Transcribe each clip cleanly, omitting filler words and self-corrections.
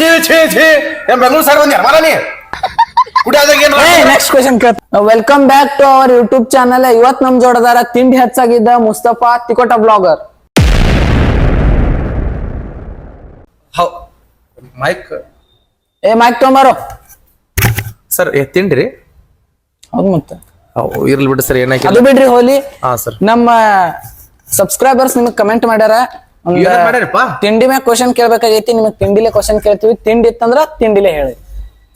ಛೀ ಛೀ ಛೀ ಏನ್ ಬೆಂಗಳೂರು ಸರ್ ಬಂದ್ಯಾರ ಮರ ನೀ ಕುಡಿಯೋದಾಗ ಏನ್ next question welcome back to our YouTube channel. ಇವತ್ ನಮ್ ಜೋಡದಾರ ತಿಂಡಿ ಹೆಚ್ಚಾಗಿದ್ದ Mustafa Tikota blogger. Mike mike ತೊಂಬಾರೋ ಸರ್ ತಿಂಡ್ರಿ. ಹೌದು ಮತ್ತೆ ಇರ್ಲಿ ಬಿಡ್ರಿ ಸರ್ ಏನಾಯ್ತು ಅದು ಬಿಡ್ರಿ ಹೋಲಿ. ಹಾ ಸರ್ ನಮ್ಮ ಸಬ್ಸ್ಕ್ರೈಬರ್ಸ್ ನಿಮಗ್ ಕಮೆಂಟ್ ಮಾಡ್ಯಾರ ಮಾಡ್ಯಾರಪ್ಪ ತಿಂಡಿ ಮ್ಯಾಗ ಕ್ವಶನ್ ಕೇಳ್ಬೇಕಾಗೈತಿ. ನಿಮಗ್ ತಿಂಡಿಲೆ ಕ್ವಶನ್ ಕೇಳ್ತೀವಿ. ತಿಂಡಿ ಇತ್ತಂದ್ರ ತಿಂಡಿಲೆ ಹೇಳಿ.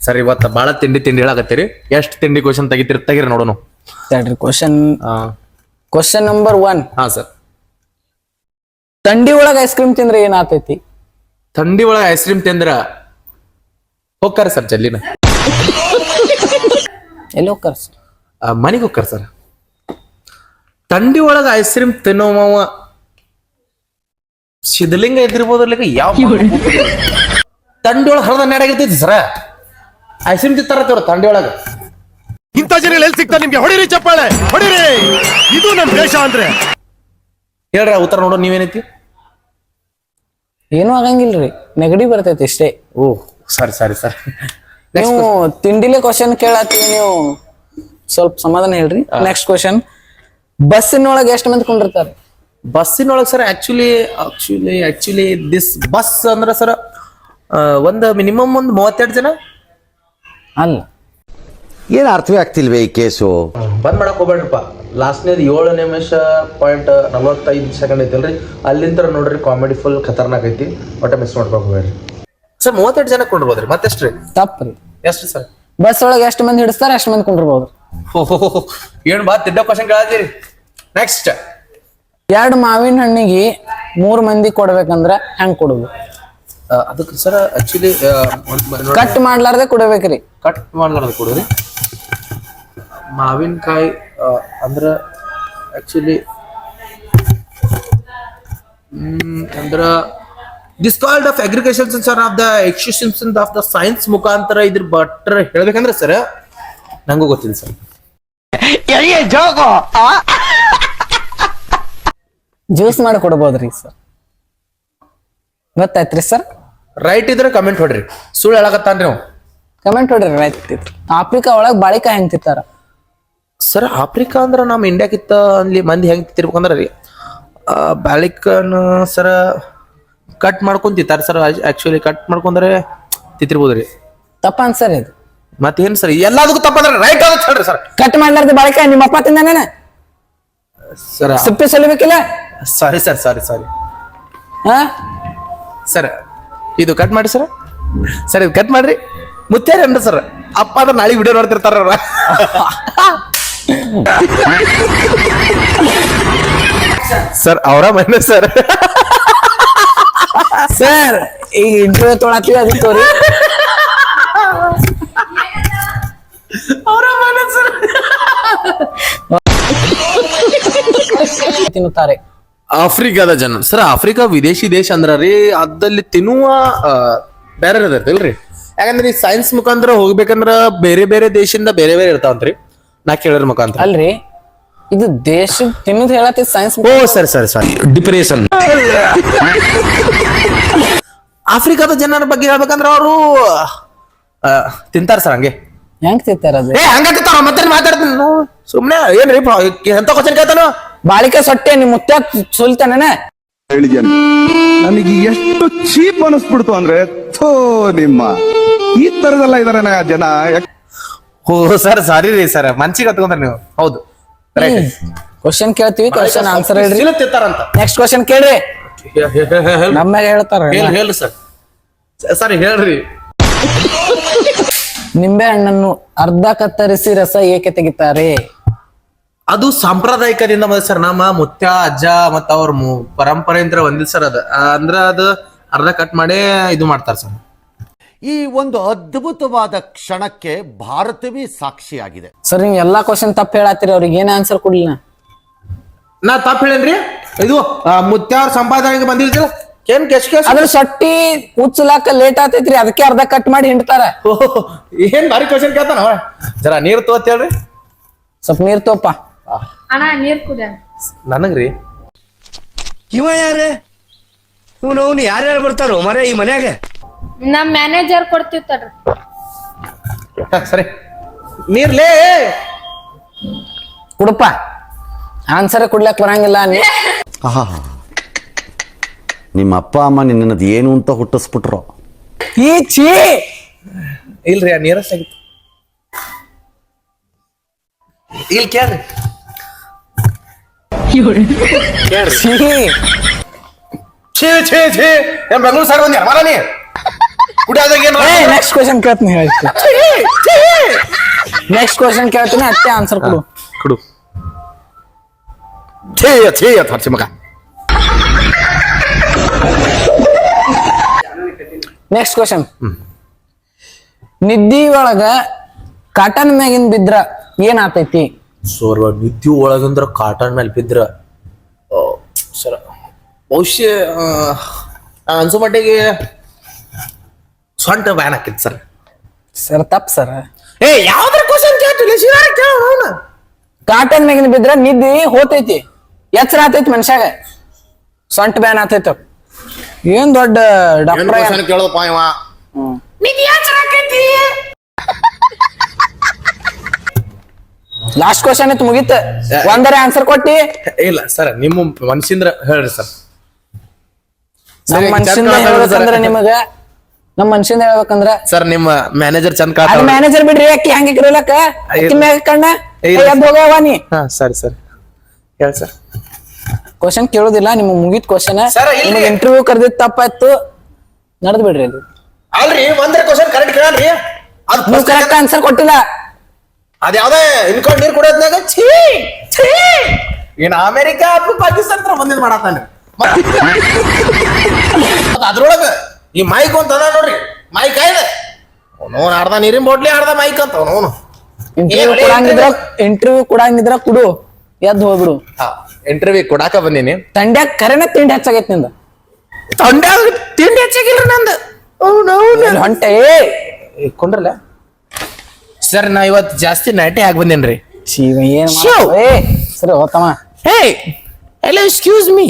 ಸರ್ ಇವತ್ತ ಬಾಳ ತಿಂಡಿ ಹೇಳಾಕತ್ತೀರಿ. ಎಷ್ಟ್ ತಿಂಡಿ ಕ್ವಶನ್ ತೆಗಿರಿ ನೋಡೋಣ. Question number 1. ಹಾ ಸರ್. ತಂಡಿ ಒಳಗ ಐಸ್ ಕ್ರೀಮ್ ತಿಂದ್ರೆ ಏನಾಗ್ತೈತಿ? ಥಂಡಿ ಒಳಗ ಐಸ್ ಕ್ರೀಮ್ ತಿಂದ್ರ ಹೋಗ್ತಾರ ಸರ್ ಜಲ್ಲಿನ ಎಲ್ಲಿ ಹೋಗ್ತಾರ ಸರ್? ಮನಿಗ್ ಹೋಗ್ತಾರ ಸರ್. ಥಂಡಿ ಒಳಗ ಐಸ್ ಕ್ರೀಮ್ ತಿನ್ನೋವ ಸಿದ್ಲಿಂಗ ಇದ್ದಿರ್ಬೋದ್ರಲಿಕ್ಕೆ ಯಾವ ತಂಡಿ ಒಳಗ ಹರದ ನೆಡಾಗಿರ್ತೈತಿ ಸರ. ಐಸ್ ಕ್ರೀಮ್ ತಿಂತಾರ ತಂಡಿ ಒಳಗ. ಇಂಥ ಜನ ಎಲ್ಲಿ ಸಿಗ್ತಾರೆ ನಿಮ್ಗೆ? ಹೊಡಿರಿ ಚಪ್ಪಾಳೆ ಹೊಡಿರಿ, ಇದು ನಮ್ ದೇಶ ಅಂದ್ರೆ. ಹೇಳ್ರಿ ಉತ್ತರ ನೋಡೋ ನೀವೇನೈತಿ? ಏನು ಆಗಂಗಿಲ್ರಿ, ನೆಗಡಿ ಬರ್ತೈತಿ ಇಷ್ಟೇ. ಓಹ್ ಸರಿ ಸರ್. ನೀವು ತಿಂಡಿಲೆ ಕ್ವಶನ್ ಕೇಳತ್ತೀವಿ, ನೀವು ಸ್ವಲ್ಪ ಸಮಾಧಾನ ಹೇಳ್ರಿ. ನೆಕ್ಸ್ಟ್ ಕ್ವಶನ್, ಬಸ್ಸಿನೊಳಗೆ ಎಷ್ಟು ಮಂದಿ ಕೊಂಡಿರ್ತಾರೆ? ಬಸ್ಸಿನೊಳಗೆ ಸರ್ ಆಕ್ಚುಲಿ ದಿಸ್ ಬಸ್ ಅಂದ್ರ ಸರ್ ಒಂದು ಮಿನಿಮಮ್ ಒಂದು 32 ಜನ. ಅಲ್ಲ, ಏನ್ ಅರ್ಥವೇ ಆಗ್ತಿಲ್ವೇ ಈ ಕೇಸು? ಬಂದ್ ಮಾಡಕ್ ಹೋಗ್ಬೇಡ್ರಪ್ಪ. ಲಾಸ್ಟ್ನೇದು 7 ನಿಮಿಷ ಪಾಯಿಂಟ್ 45 ಸೆಕೆಂಡ್ ಐತಲ್ರಿ, ಅಲ್ಲಿಂದ ನೋಡ್ರಿ ಕಾಮಿಡಿ ಫುಲ್ ಖತರ್ನಾಕ್ ಐತಿ. ಒಟ್ಟ ಮಿಸ್ ಮಾಡ್ಬೇಕು ಹೋಗ್ಬೇಡ್ರಿ ಸರ್. 32 ಜನ ಕೊಂಡಿರ್ಬೋದ್ರಿ. ಮತ್ತೆಷ್ಟ್ರಿ? ತಪ್ಪ್ರಿ. ಎಷ್ಟು ಸರ್? ಬಸ್ ಒಳಗೆ ಎಷ್ಟು ಮಂದಿ ಹಿಡಿಸ್ತಾರ ಅಷ್ಟು ಮಂದಿ ಕೊಂಡಿರ್ಬೋದು. ಏನ್ ಬಾ ತಿಡ್ಡ ಕ್ವಶನ್ ಕೇಳತ್ತೀರಿ. ನೆಕ್ಸ್ಟ್, 2 ಮಾವಿನ ಹಣ್ಣಿಗೆ 3 ಮಂದಿ ಕೊಡ್ಬೇಕಂದ್ರ ಹೆಂಗ್ ಕೊಡುದು? ಅದಕ್ಕೆ ಸರ್ ಆಕ್ಚುಲಿ ಕಟ್ ಮಾಡ್ಲಾರ್ದೆ ಕೊಡ್ಬೇಕ್ರಿ. ಕಟ್ ಮಾಡ್ಲಾರ್ದ ಕೊಡ್ರಿ. ಮಾವಿನಕಾಯಿ ಅಂದ್ರ ಆಕ್ಚುಲಿ ಅಂದ್ರ this called of agriculture sir of the existence of the science ಮುಖಾಂತರ ಇದ್ರ ಬಟ್ರ ಹೇಳ್ಬೇಕಂದ್ರೆ ಸರ್ ನಂಗೂ ಗೊತ್ತಿಲ್ಲ ಸರ್. ಜ್ಯೂಸ್ ಮಾಡಿ ಕೊಡ್ಬೋದ್ರಿ ಸರ್. ಗೊತ್ತಾಯ್ತ್ರಿ ಸರ್? ರೈಟ್ ಇದ್ರೆ ಕಮೆಂಟ್ ಹೊಡ್ರಿ. ಸುಳ್ಳು ಹೇಳಕತ್ತಾನ್ರಿ ನಾವು. Comment ಹೊಡ್ರಿ right. ಆಫ್ರಿಕಾ ಒಳಗ್ ಬಾಳಿಕಾಯಿ ಹೆಂಗ್ ತಿಂತಾರ ಸರ್? ಆಫ್ರಿಕಾ ಅಂದ್ರ ನಮ್ ಇಂಡಿಯಾಕಿತ್ತ ಅಲ್ಲಿ ಮಂದಿ ಹೆಂಗ್ ತಿರ್ಬೇಕಂದ್ರ ರೀ ಬಾಳಿಕನ್ ಸರ್ ಕಟ್ ಮಾಡ್ಕೊಂಡ್ ತಿಂತಾರ ಸರ್. ಆಕ್ಚುಲಿ ಕಟ್ ಮಾಡ್ಕೊಂಡ್ರೆ ತಿಂತಿರ್ಬೋದ್ರಿ. ತಪ್ಪ ಅನ್ಸರ್ ಇದು. ಮತ್ತೇನ್ ಸರ್ ಎಲ್ಲದಕ್ಕೂ ತಪ್ಪಂದ್ರೆ ರೈಟ್ ಆಗುತ್ತೆ ಹೇಳ್ರಿ ಸರ್. ಕಟ್ ಮಾಡ್ಲಾರ್ದೆ ಬಾಳಿಕಾಯಿ ನಿಮ್ಮ ಅಪ್ಪ ತಿಂದಾನೇನ ಸರ್? ಸಿಪ್ಪೆ ಸಲಿಬೇಕಿಲ್ಲ. ಸಾರಿ ಹಾ ಸರ್, ಇದು ಕಟ್ ಮಾಡಿ ಸರ್. ಸರ್ ಇದು ಕಟ್ ಮಾಡ್ರಿ. ಮುತ್ಯಾರೇನ್ರಿ ಸರ್? ಅಪ್ಪ ಅಂದ್ರೆ ನಾಳೆ ವಿಡಿಯೋ ನೋಡ್ತಿರ್ತಾರ ಅವ್ರ. ಸರ್ ಅವರ ಮನೆ ಸರ್. ಸರ್ ಈಗ ಇಂಟರ್ವ್ಯೂ ತೊಳತ್ತೀವಿ ಅದಕ್ಕೆ ತೋರಿ. ಅವರ ಮನೆ ಸರ್ ತಿನ್ನುತ್ತಾರೆ. ಆಫ್ರಿಕಾದ ಜನ ಸರ್. ಆಫ್ರಿಕಾ ವಿದೇಶಿ ದೇಶ ಅಂದ್ರ ರೀ, ಅದಲ್ಲಿ ತಿನ್ನುವ ಬೇರೆ ಇರ್ತೈತಿಲ್ರಿ. ಯಾಕಂದ್ರೆ ಈ ಸೈನ್ಸ್ ಮುಖಾಂತರ ಹೋಗ್ಬೇಕಂದ್ರ ಬೇರೆ ಬೇರೆ ದೇಶದಿಂದ ಬೇರೆ ಇರ್ತಾವಂತ್ರಿ ನಾ ಕೇಳಿರ ಮುಖಾಂತರ. ಅಲ್ರಿ, ಇದು ದೇಶ ತಿನ್ನೋದು ಹೇಳತ್ತಿ ಸೈನ್ಸ್. ಓ ಸರಿ ಡಿಪ್ರೆಷನ್. ಆಫ್ರಿಕಾದ ಜನರ ಬಗ್ಗೆ ಹೇಳ್ಬೇಕಂದ್ರ ಅವರು ತಿಂತಾರ ಸರ್. ಹಂಗೆ ಹೆಂಗ್ ತಿಂತಾರ ಅದು? ಹಂಗ ತಿಂತಾರ. ಮತ್ತೆ ಮಾತಾಡ್ತೀನಿ ಸುಮ್ನೆ ಏನ್ರಿ ಎಂತ ಕ್ವಶನ್ ಕೇಳ್ತಾನ? ಬಾಳಿಕೆ ಸೊಟ್ಟೆ ನಿಮ್ ಮುತ್ಯ ಸುಲ್ತಾನ ಹೇಳಿದ್ಯಾನ ನನಗೆ ಎಷ್ಟು ಚೀಪ್ ಅನಿಸ್ಬಿಡ್ತು ಅಂದ್ರೆ, ಥೋ ನಿಮ್ಮ ಈ ತರದೆಲ್ಲ ಇದಾರೆ ಜನ. ಓ ಸರ್ ಸಾರಿ ರೀ ಸರ್, ಮನ್ಸಿಗೆ ಹತ್ಕೊಂಡ್ರ ನೀವು. ಹೌದು ಕ್ವಶನ್ ಕೇಳ್ತೀವಿ, ಕ್ವಶನ್ ಆನ್ಸರ್ ಹೇಳ್ರಿ. ತಿಂತಾರಂತ. ನೆಕ್ಸ್ಟ್ ಕ್ವಶನ್ ಕೇಳ್ರಿ. ನಮ್ಮ್ಯಾಗ ಹೇಳ್ತಾರ. ಹೇಳ್ರಿ ಸರ್. ಸರಿ ಹೇಳ್ರಿ. ನಿಂಬೆ ಹಣ್ಣನ್ನು ಅರ್ಧ ಕತ್ತರಿಸಿ ರಸ ಏಕೆ ತೆಗಿತಾರೆ? ಅದು ಸಾಂಪ್ರದಾಯಿಕದಿಂದ ಬಂದ ಸರ್. ನಮ್ಮ ಮುತ್ಯ ಅಜ್ಜ ಮತ್ತ ಅವ್ರ ಪರಂಪರೆಯಿಂದ ಬಂದಿದ್ ಸರ್. ಅದ ಅಂದ್ರ ಅದು ಅರ್ಧ ಕಟ್ ಮಾಡಿ ಇದು ಮಾಡ್ತಾರ ಸರ್. ಈ ಒಂದು ಅದ್ಭುತವಾದ ಕ್ಷಣಕ್ಕೆ ಭಾರತವೇ ಸಾಕ್ಷಿಯಾಗಿದೆ. ಸರ್ ನೀವು ಎಲ್ಲಾ ಕ್ವಶನ್ ತಪ್ಪು ಹೇಳತ್ತೀರಿ, ಅವ್ರಿಗೆ ಏನ್ ಆನ್ಸರ್ ಕೊಡ್ಲಿಲ್ಲ. ನಾ ತಪ್ಪು ಹೇಳೇನ್ರಿ? ಇದು ಮುತ್ಯ ಅವ್ರ ಸಂಪಾದನೆಗೆ ಬಂದಿರ್ತಿಲ್ಲ ಏನ್ ಅದ್ರ ಸೊಟ್ಟಿ ಉಚ್ಚಲಾಕ ಲೇಟ್ ಆತೈತ್ರಿ, ಅದಕ್ಕೆ ಅರ್ಧ ಕಟ್ ಮಾಡಿ ಹಿಂಡ್ತಾರ. ಏನ್ ಭಾರಿ ಕ್ವಶನ್ ಕೇಳ್ತಾನ. ಜರ ನೀರ್ ತೋತ್ ಹೇಳ್ರಿ. ಸ್ವಲ್ಪ ನೀರ್ ತೋಪ. ಅಣ್ಣ ನೀರ್ ಕುಡ. ನನಗ್ರಿ ಇವ ಯಾರೇ? ಇವನು ಯಾರ್ಯಾರು ಬರ್ತಾರೋ ಮರ ಈ ಮನ್ಯಾಗ? ನಮ್ ಮ್ಯಾನೇಜರ್ ಕೊಡ್ತಿರ್ತಾರ. ಸರಿ ನೀರ್ಲೇ ಕುಡಪ್ಪ ಆನ್ಸರ್ ಕೊಡ್ಲಕ್ ಬರಂಗಿಲ್ಲ ಆಹಾ, ನಿಮ್ಮ ಅಪ್ಪ ಅಮ್ಮ ನಿನ್ನದು ಏನು ಅಂತ ಹುಟ್ಟಿಸ್ಬಿಟ್ರು. ಈ ಛೀ ಇಲ್ರಿ ನಿಯರೆಸ್ಟ್ ಆಗಿತ್ತು. ಇಲ್ಲಿ ಕೇಳ್ರಿ ಛೀ ಛೇ ಛೇ ಛೇ ಏನ್ ಬೆಂಗಳೂರು ಸೈಡ್ ಬಂದ್ಯಾರ ಮರ ನೀ ಕುಡಿಯೋದಾಗ ಏನು ನೆಕ್ಸ್ಟ್ ಕ್ವಶನ್ ಕೇಳ್ತೀನಿ ನೆಕ್ಸ್ಟ್ ಕ್ವಶನ್ ಕೇಳ್ತೀನಿ ಅಷ್ಟೇ ಆನ್ಸರ್ ಕೊಡು. ಕುಡು ಛೇ ಛೇ ಹರ್ಸಿ ಮಗ. ನೆಕ್ಸ್ಟ್ ಕ್ವಶನ್ ನಿದ್ದಿ ಒಳಗ ಕಾಟನ್ ಮ್ಯಾಗಿನ್ ಬಿದ್ರ ಏನ್ ಆತೈತಿ? ಸೋರ್ವ ನಿದ್ದೆ ಒಳಗಂದ್ರ ಕಾಟನ್ ಮೇಲೆ ಬಿದ್ರ ಸರ ಬಹುಶಃ ಅನ್ಸೋ ಮಟ್ಟಿಗೆ ಸೊಂಟ ಬ್ಯಾನ್ ಹಾಕಿತ್ತು ಸರ್. ಸರ್ ತಪ್ಪ ಸರ್. ಏ ಯಾವ್ದ್ರ ಕ್ವಶನ್ ಕೇಳ್ತಿಲ್ಲ ಶಿವಾರ ಕೇಳೋಣ. ಕಾಟನ್ ಮ್ಯಾಗಿನ್ ಬಿದ್ರ ನಿದ್ದಿ ಹೋತೈತಿ, ಎಚ್ಚರ ಆತೈತಿ ಮನುಷ್ಯಾಗ, ಸೊಂಟ ಬ್ಯಾನ್ ಆತೈತ. ಏನ್ ದೊಡ್ಡ ಡಾಕ್ಟರ್ ಕೇಳೋದಪ್ಪ ಇವ. ಲಾಸ್ಟ್ ಕ್ವಶನ್ ಇತ್ತು ಮುಗೀತ. ಒಂದರ ಆನ್ಸರ್ ಕೊಟ್ಟಿ. ಇಲ್ಲ ಸರ್ ನಿಮ್ಮ ಮನ್ಸಿಂದ್ರ ಹೇಳ್ರಿ ಸರ್. ನಮ್ಮ ಮನ್ಸಿಂದ ಹೇಳ್ಬೇಕಂದ್ರ ನಿಮಗ ನಮ್ಮ ಮನ್ಸಿಂದ ಹೇಳ್ಬೇಕಂದ್ರ ಸರ್ ನಿಮ್ಮ ಮ್ಯಾನೇಜರ್ ಚಂದ ಅದು ಕಾಟ. ಮ್ಯಾನೇಜರ್ ಬಿಡ್ರಿ ಅಕ್ಕಿ ಹಂಗೆ ಇರಲಕ್ಕ ಅಕ್ಕಿ ಮ್ಯಾಗ ಕಣ್ಣ ಎದ್ದು ಹೋಗವ ನೀ. ಹಾ ಸರಿ ಸರಿ ಹೇಳಿ ಸರ್. ಕ್ವಶನ್ ಕೇಳೋದಿಲ್ಲ ನಿಮ್ಗೆ ಮುಗೀತ್ ಕ್ವಶನ್. Sir, ಇಲ್ರಿ. ನಿಮಗೆ ಇಂಟರ್ವ್ಯೂ ಕರೆದಿದ್ ತಪ್ಪಾಯ್ತು, ನಡೆದ್ ಬಿಡ್ರಿ ಅಲ್ಲಿ. ಅಲ್ರಿ ಒಂದ್ರ ಕ್ವಶನ್ ಕರೆಕ್ಟ್ ಕೇಳಲ್ರಿ ಅದ್ ನೀವು ಕರೆಕ್ಟ್ ಆನ್ಸರ್ ಕೊಟ್ಟಿಲ್ಲ. ಅದ ಯಾವ್ದೇ ಇನ್ಕೊಂಡ್ ನೀರ್ ಕುಡಿಯೋದ್ನಾಗ ಛೀ ಛೀ ಏನ್ ಅಮೆರಿಕ ಅಥವಾ ಪಾಕಿಸ್ತಾನ ಹತ್ರ ಬಂದಿದ್ ಮಾಡತ್ತಾನ್ರಿ. ಅದ್ರೊಳಗ ಈ ಮೈಕ್ ಅಂತ ಅದ ನೋಡ್ರಿ, ಮೈಕ್ ಆಯ್ದೆ ನೋನ್ ಅರ್ಧ ನೀರಿನ ಬೋಟ್ಲಿ ಅರ್ಧ ಮೈಕ್ ಅಂತ ನೋನು. ಇಂಟರ್ವ್ಯೂ ಕೊಡಂಗಿದ್ರ ಕುಡು, ಎದ್ದು ಹೋಗ್ಬಿಡು. ಇಂಟರ್ವ್ಯೂ ಕೊಡಾಕ ಬಂದೀನಿ. ತಂಡ್ಯಾಗ ಕರೆನ ತಿಂಡಿ ಹೆಚ್ಚಾಗೈತಿ ನಿಂದ. ತಂಡ್ಯಾಗ ತಿಂಡಿ ಹೆಚ್ಚಾಗಿಲ್ರಿ ನಂದು. ಹೊಂಟೆ ಕೊಂಡ್ರಲ್ಲ ಸರ್ ನಾ ಇವತ್ತು ಜಾಸ್ತಿ ನೈಟೇ ಆಗಿ ಬಂದೇನ್ರಿ. ಏನ್ Show. ಸರಿ ಹೋತಮ್ಮ. Hey, hello, excuse me.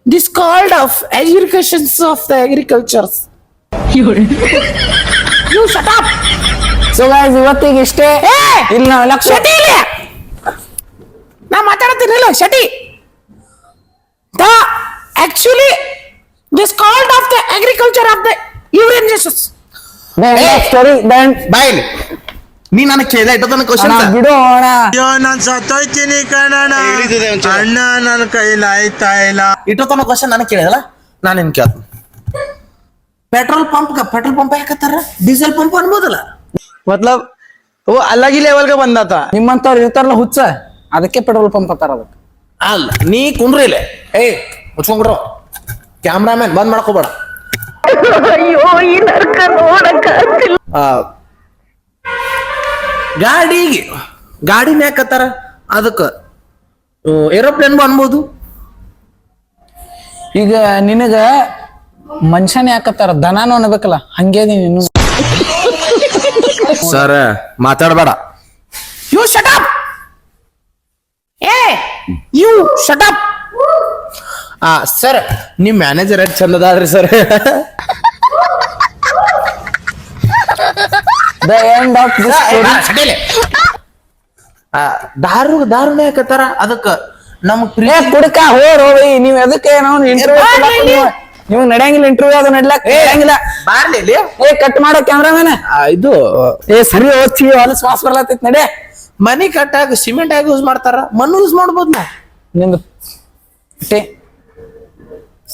This called of agricultures of the agricultures. You shut up. So guys ಇವತ್ತಿಗೆ ಇಷ್ಟೇ. ಇಲ್ಲಿ ನಾವೆಲ್ಲ ಶಟಿ ಇಲ್ಲ. ನಾ ಮಾತಾಡ್ತೀನಿಲ್ಲ ಶಟಿ. The actually this called of the agriculture of the Eurasians. Story ಬಾಯಿಲಿ ನೀ ನನಗೆ ಕೇಳಿದ ಇಟ್ಟದನ್ನ ಕ್ವಶನ್ ಬಿಡು ಅಣ್ಣ. ನಾನ್ ಸತ್ತೋಯ್ತೀನಿ ಕಣಣ್ಣ, ಅಣ್ಣ ನನ್ನ ಕೈಲಿ ಆಯ್ತಾ ಇಲ್ಲ. ಇಟ್ಟತನ ಕ್ವಶನ್ ನನಗೆ ಕೇಳಿದಲ್ಲ ನಾನು ನಿನ್ ಕೇಳ್ತೀನಿ. ಪೆಟ್ರೋಲ್ ಪಂಪ್ ಯಾಕತ್ತಾರ ಡೀಸೆಲ್ ಪಂಪ್ ಅನ್ಬೋದಲ್ಲ. ಮತ್ಲಬ್ ಓ ಅಲ್ಲಾಗಿ ಲೆವೆಲ್ಗೆ ಬಂದಾತ. ನಿಮ್ಮಂತವ್ರು ಇರ್ತಾರಲ್ಲ ಹುಚ್ಚ, ಅದಕ್ಕೆ ಪೆಟ್ರೋಲ್ ಪಂಪ್ ಅಂತಾರ ಅದಕ್ಕೆ. ಅಲ್ಲ ನೀ ಕುಂಡ್ರಿ ಇಲ್ಲ. ಏಯ್ ಮುಚ್ಕೊಂಡ್ಬಿಡ್ರು, ಕ್ಯಾಮ್ರಾಮನ್ ಬಂದ್ ಮಾಡ್ಕೋಬೇಡ. ಗಾಡಿನ ಯಾಕತ್ತಾರ ಅದಕ್ಕ ಏರೋಪ್ಲೇನ್ ಅನ್ಬೋದು. ಈಗ ನಿನಗ ಮನುಷ್ಯನೇ ಯಾಕತ್ತಾರ, ದನಾನು ಅನ್ಬೇಕಲ್ಲ, ಹಂಗೆ ನೀನು. ಸರ್ ಮಾತಾಡಬೇಡ. You shut up. ಏ ಯು ಶಟ್ ಅಪ್. ಸರ್ ನಿಮ್ ಮ್ಯಾನೇಜರ್ ಎಷ್ಟು ಚಂದ ಅದಾದ್ರಿ sir. The end of this story. ದಾರುನೇ ಯಾಕತ್ತಾರ ಅದಕ್ಕ ನಮಗ್ ಕುಡ್ಕ ಹೋರಿ ನೀವ್ ಎದಕ್ಕೆ ನಾವು ಇಂಟರ್ವ್ಯೂ ನೀವು ನಡೆಯಂಗಿಲ್ಲ. ಇಂಟರ್ವ್ಯೂ ಅದು ನಡ್ಲಾಕ್ ನಡೆಯಂಗಿಲ್ಲ. ಬಾರ್ಲಿ ಇಲ್ಲಿ. ಏ ಕಟ್ ಮಾಡೋ ಕ್ಯಾಮ್ರಾಮನ್. ಇದು ಏ ಸರಿ ಓದ್ಸಿ ಹೊಲಸ್ ವಾಸ್ ಬರ್ಲಾತೈತ್ ನಡೆ. ಮನಿ ಕಟ್ಟಾಗ ಸಿಮೆಂಟ್ ಆಗಿ ಯೂಸ್ ಮಾಡ್ತಾರ, ಮಣ್ಣು ಯೂಸ್ ಮಾಡ್ಬೋದು ನಾ. ನಿಂದು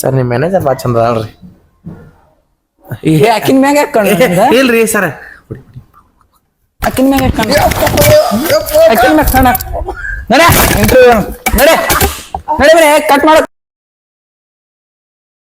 ಸರ್ ನಿಮ್ ಮ್ಯಾನೇಜರ್ ಬಾ ಚಂದ ಅಲ್ರಿ. ಅಕ್ಕಿನ ಮ್ಯಾಗ ಹಾಕೊಂಡ ಇಲ್ರಿ ಸರ್ ಅಕ್ಕಿನ ಮ್ಯಾಗ ಹಾಕೊಂಡ ಅಕ್ಕಿನ ಮ್ಯಾಗ ಕಣ ನಡೆ ಇಂಟರ್ವ್ಯೂ ನಡೆ ನಡೆ ಕಟ್ ಮಾಡೋ